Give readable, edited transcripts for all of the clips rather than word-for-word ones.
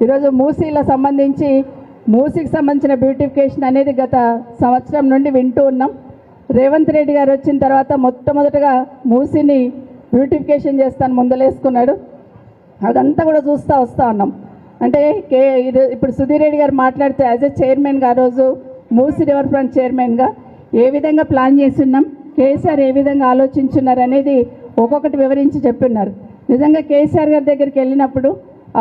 ఈరోజు మూసీలో సంబంధించి మూసీకి సంబంధించిన బ్యూటిఫికేషన్ అనేది గత సంవత్సరం నుండి వింటూ ఉన్నాం. రేవంత్ రెడ్డి గారు వచ్చిన తర్వాత మొట్టమొదటగా మూసీని బ్యూటిఫికేషన్ చేస్తాను ముందలేసుకున్నాడు. అదంతా కూడా చూస్తూ వస్తూ ఉన్నాం. అంటే ఇప్పుడు సుధీర్ రెడ్డి గారు మాట్లాడితే యాజ్ ఎ చైర్మన్గా ఆ రోజు మూసీ రివర్ ఫ్రంట్ చైర్మన్గా ఏ విధంగా ప్లాన్ చేస్తున్నాం, కేసీఆర్ ఏ విధంగా ఆలోచించున్నారు అనేది ఒక్కొక్కటి వివరించి చెప్పున్నారు. నిజంగా కేసీఆర్ గారి దగ్గరికి వెళ్ళినప్పుడు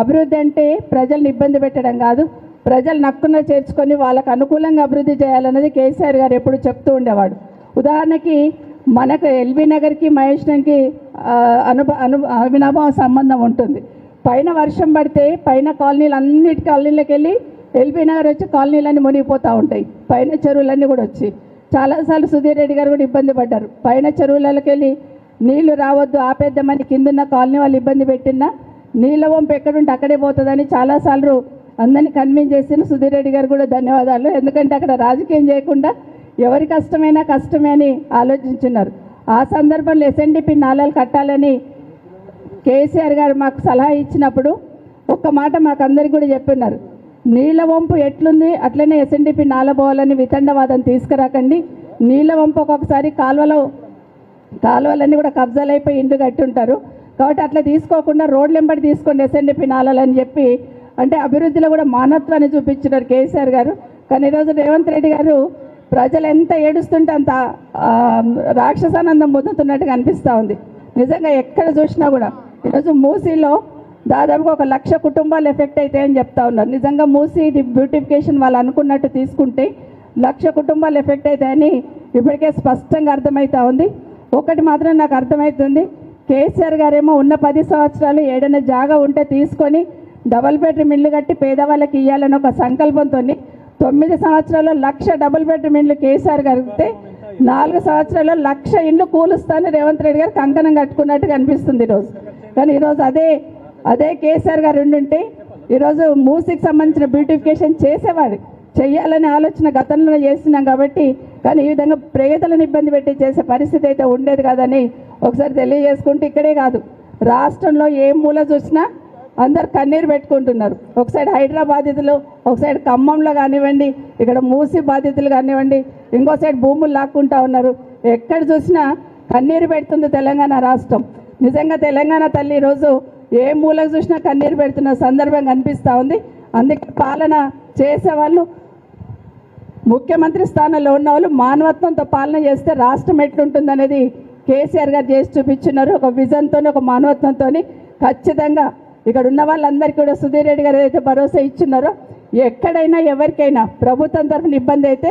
అభివృద్ధి అంటే ప్రజల్ని ఇబ్బంది పెట్టడం కాదు, ప్రజలు నక్కున చేర్చుకొని వాళ్ళకు అనుకూలంగా అభివృద్ధి చేయాలన్నది కేసీఆర్ గారు ఎప్పుడు చెప్తూ ఉండేవాడు. ఉదాహరణకి మనకు ఎల్బీ నగర్కి మహేష్ నగర్కి అవినాభావ సంబంధం ఉంటుంది. పైన వర్షం పడితే పైన కాలనీలకి వెళ్ళి ఎల్బీ నగర్ వచ్చి కాలనీలన్నీ మునిగిపోతూ ఉంటాయి. పైన చెరువులన్నీ కూడా వచ్చి చాలాసార్లు సుధీర్ రెడ్డి గారు కూడా ఇబ్బంది పడ్డారు. పైన చెరువులకి వెళ్ళి నీళ్లు రావద్దు ఆపేద్దామని కిందున్న కాలనీ వాళ్ళు ఇబ్బంది పెట్టినా నీళ్ళ వంపు ఎక్కడుంటే అక్కడే పోతుందని చాలాసార్లు అందరినీ కన్విన్స్ చేసిన సుధీర్ రెడ్డి గారు కూడా ధన్యవాదాలు. ఎందుకంటే అక్కడ రాజకీయం చేయకుండా ఎవరి కష్టమైనా కష్టమే అని ఆలోచించున్నారు. ఆ సందర్భంలో ఎస్ఎన్డిపి నాలాలు కట్టాలని కేసీఆర్ గారు మాకు సలహా ఇచ్చినప్పుడు ఒక్క మాట మాకు అందరికీ కూడా చెప్పున్నారు. నీళ్ళ వంపు ఎట్లుంది అట్లనే ఎస్ఎన్డిపి నాల పోవాలని వితండవాదం తీసుకురాకండి. నీళ్ళ వంపు ఒక్కొక్కసారి కాలువలన్నీ కూడా కబ్జాలు అయిపోయి ఇండ్లు కట్టి ఉంటారు కాబట్టి అట్లా తీసుకోకుండా రోడ్లు వెంబడి తీసుకోండి ఎస్ఎన్డిపి నాలని చెప్పి అంటే అభివృద్ధిలో కూడా మానవత్వాన్ని చూపించినారు కేసీఆర్ గారు. కానీ ఈరోజు రేవంత్ రెడ్డి గారు ప్రజలు ఎంత ఏడుస్తుంటే అంత రాక్షసానందం పొందుతున్నట్టుగా అనిపిస్తూ ఉంది. నిజంగా ఎక్కడ చూసినా కూడా ఈరోజు మూసీలో దాదాపుగా 1,00,000 కుటుంబాలు ఎఫెక్ట్ అవుతాయని చెప్తా ఉన్నారు. నిజంగా మూసీ బ్యూటిఫికేషన్ వాళ్ళు అనుకున్నట్టు తీసుకుంటే 1,00,000 కుటుంబాలు ఎఫెక్ట్ అవుతాయని ఇప్పటికే స్పష్టంగా అర్థమవుతా ఉంది. ఒకటి మాత్రం నాకు అర్థమవుతుంది, కేసీఆర్ గారేమో ఉన్న 10 సంవత్సరాలు ఏదైనా జాగా ఉంటే తీసుకొని డబుల్ బెడ్రూమ్ ఇల్లు కట్టి పేదవాళ్ళకి ఇవ్వాలని ఒక సంకల్పంతో 9 సంవత్సరాల్లో 1,00,000 డబుల్ బెడ్రూమ్ ఇల్లు కేసీఆర్ గారితే 4 సంవత్సరాల్లో 1,00,000 ఇల్లు కూలుస్తాను రేవంత్ రెడ్డి గారు కంకణం కట్టుకున్నట్టుగా అనిపిస్తుంది ఈరోజు. కానీ ఈరోజు అదే కేసీఆర్ గారు ఉండుంటే ఈరోజు మూసీకి సంబంధించిన బ్యూటిఫికేషన్ చేసేవాడు. చెయ్యాలనే ఆలోచన గతంలో చేస్తున్నాం కాబట్టి, కానీ ఈ విధంగా పేదలను ఇబ్బంది పెట్టి చేసే పరిస్థితి అయితే ఉండేది కాదని ఒకసారి తెలియజేసుకుంటే ఇక్కడే కాదు రాష్ట్రంలో ఏ మూల చూసినా అందరు కన్నీరు పెట్టుకుంటున్నారు. ఒక సైడ్ హైదరాబాద్ బాధితులు, ఒక సైడ్ ఖమ్మంలో కానివ్వండి, ఇక్కడ మూసీ బాధితులు కానివ్వండి, ఇంకో సైడ్ భూములు లాక్కుంటా ఉన్నారు. ఎక్కడ చూసినా కన్నీరు పెడుతుంది తెలంగాణ రాష్ట్రం. నిజంగా తెలంగాణ తల్లి ఈరోజు ఏ మూలకు చూసినా కన్నీరు పెడుతున్న సందర్భం కనిపిస్తూ ఉంది. అందుకే పాలన చేసేవాళ్ళు ముఖ్యమంత్రి స్థానంలో ఉన్న వాళ్ళు మానవత్వంతో పాలన చేస్తే రాష్ట్రం ఎట్లుంటుందనేది కేసీఆర్ గారు చేసి చూపించున్నారు. ఒక విజన్తో ఒక మానవత్వంతో ఖచ్చితంగా ఇక్కడ ఉన్న వాళ్ళందరికీ కూడా సుధీర్ రెడ్డి గారు ఏదైతే భరోసా ఇచ్చున్నారో ఎక్కడైనా ఎవరికైనా ప్రభుత్వం తరఫున ఇబ్బంది అయితే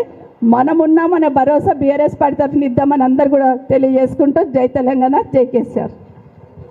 మనమున్నామనే భరోసా బీఆర్ఎస్ పార్టీ తరఫున ఇద్దామని అందరు కూడా తెలియజేసుకుంటూ జై తెలంగాణ, జై కేసీఆర్.